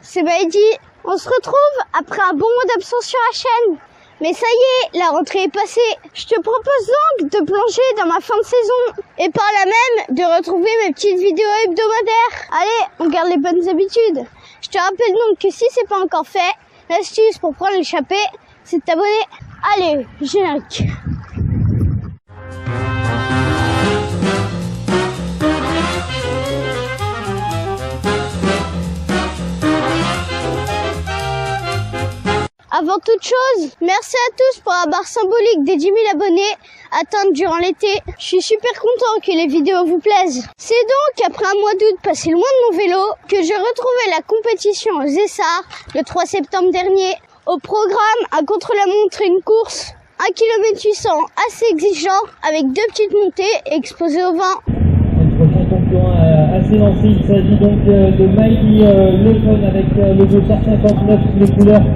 c'est Maïdi. On se retrouve après un bon mois d'absence sur la chaîne. Mais ça y est, la rentrée est passée. Je te propose donc de plonger dans ma fin de saison et par là même de retrouver mes petites vidéos hebdomadaires. Allez, on garde les bonnes habitudes. Je te rappelle donc que si c'est pas encore fait, l'astuce pour prendre l'échappée, c'est de t'abonner. Allez, générique. Avant toute chose, merci à tous pour la barre symbolique des 10 000 abonnés atteinte durant l'été. Je suis super content que les vidéos vous plaisent. C'est donc après un mois d'août passé loin de mon vélo que je retrouvais la compétition aux Essarts le 3 septembre dernier. Au programme, un contre-la-montre et une course, 1 km 800 assez exigeant avec 2 petites montées exposées au vent. Notre prochain concurrent assez lancé, il s'agit donc de Maïdi Lejeune avec le dossard 59 sous les couleurs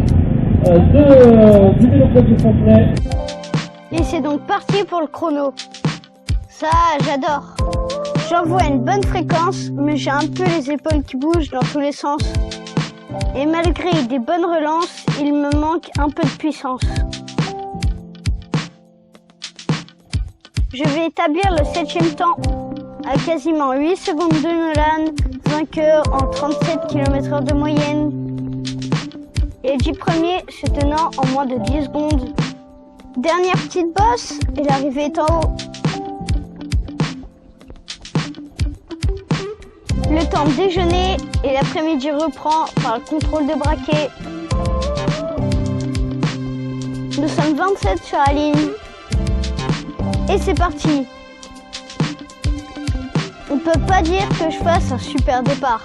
du vélo club du Fontenay. Et c'est donc parti pour le chrono. Ça, j'adore. J'envoie une bonne fréquence, mais j'ai un peu les épaules qui bougent dans tous les sens. Et malgré des bonnes relances, il me manque un peu de puissance. Je vais établir le 7e temps à quasiment 8 secondes de Nolan, vainqueur en 37 km/h de moyenne. Et les 10 premiers se tenant en moins de 10 secondes. Dernière petite bosse et l'arrivée est en haut. Le temps de déjeuner et l'après-midi reprend par le contrôle de braquet. Nous sommes 27 sur la ligne. Et c'est parti. On peut pas dire que je fasse un super départ.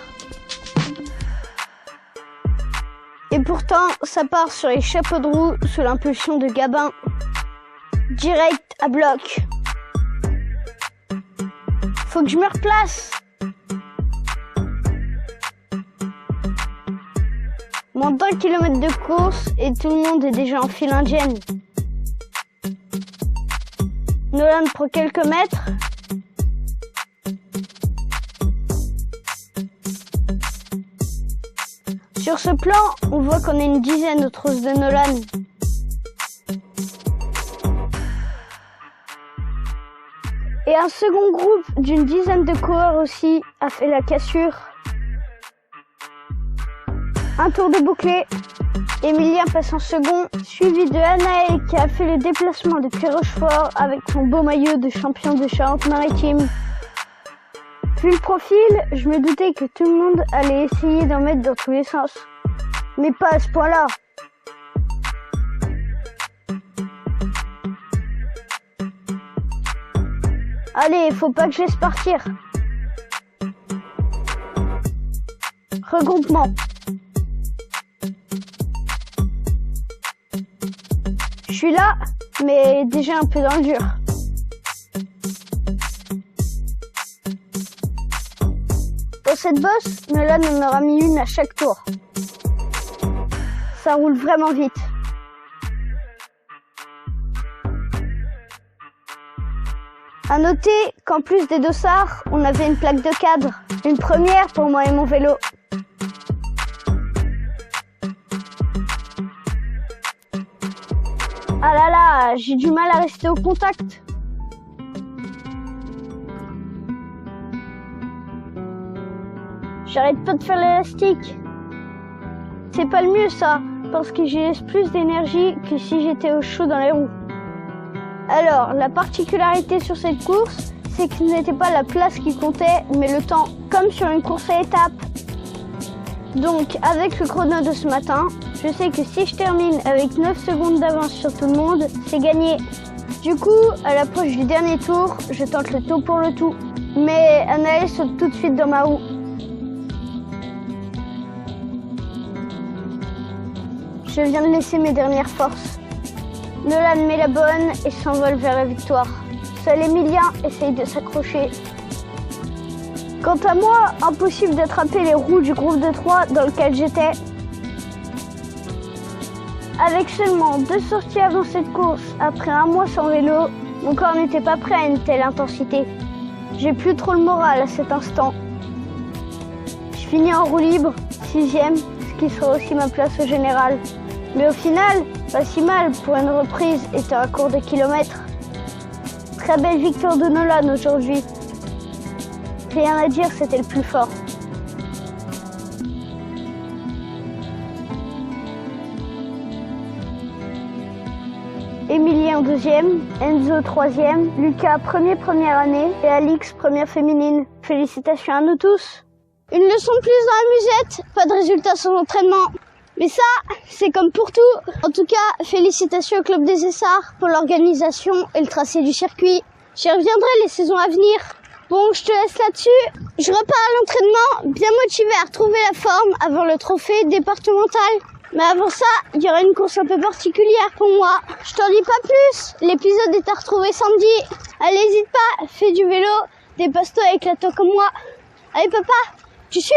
Et pourtant, ça part sur les chapeaux de roue sous l'impulsion de Gabin. Direct à bloc. Faut que je me replace. Moins d'1 kilomètre de course et tout le monde est déjà en file indienne. Nolan prend quelques mètres. Sur ce plan, on voit qu'on est une dizaine de trousses de Nolan. Et un second groupe d'une dizaine de coureurs aussi a fait la cassure. Un tour de bouclé. Emilien passe en second, suivi de Anaël qui a fait le déplacement depuis Rochefort avec son beau maillot de champion de Charente-Maritime. Vu le profil, je me doutais que tout le monde allait essayer d'en mettre dans tous les sens. Mais pas à ce point-là. Allez, faut pas que je laisse partir. Regroupement. Je suis là, mais déjà un peu dans le dur. Pour cette bosse, Nolan en aura mis une à chaque tour. Ça roule vraiment vite. À noter qu'en plus des dossards, on avait une plaque de cadre. Une première pour moi et mon vélo. Ah là là, j'ai du mal à rester au contact. J'arrête pas de faire l'élastique. C'est pas le mieux ça, parce que j'y laisse plus d'énergie que si j'étais au chaud dans les roues. Alors, la particularité sur cette course, c'est que ce n'était pas la place qui comptait, mais le temps, comme sur une course à étapes. Donc, avec le chrono de ce matin, je sais que si je termine avec 9 secondes d'avance sur tout le monde, c'est gagné. Du coup, à l'approche du dernier tour, je tente le tout pour le tout. Mais Anaël saute tout de suite dans ma roue. Je viens de laisser mes dernières forces. Nolan met la bonne et s'envole vers la victoire. Seul Emilien essaye de s'accrocher. Quant à moi, impossible d'attraper les roues du groupe de 3 dans lequel j'étais. Avec seulement 2 sorties avant cette course, après un mois sans vélo, mon corps n'était pas prêt à une telle intensité. J'ai plus trop le moral à cet instant. Je finis en roue libre, 6e, ce qui sera aussi ma place au général. Mais au final, pas si mal pour une reprise étant à court de kilomètres. Très belle victoire de Nolan aujourd'hui. Rien à dire, c'était le plus fort. Emilien 2e, Enzo 3e, Lucas première année et Alix première féminine. Félicitations à nous tous. Une leçon de plus dans la musette, pas de résultats sans entraînement. Mais ça, c'est comme pour tout. En tout cas, félicitations au Club des Essarts pour l'organisation et le tracé du circuit. J'y reviendrai les saisons à venir. Bon, je te laisse là-dessus. Je repars à l'entraînement, bien motivé à retrouver la forme avant le trophée départemental. Mais avant ça, il y aura une course un peu particulière pour moi. Je t'en dis pas plus. L'épisode est à retrouver samedi. Allez, n'hésite pas, fais du vélo, dépasse-toi avec la toque comme moi. Allez papa, tu suis ?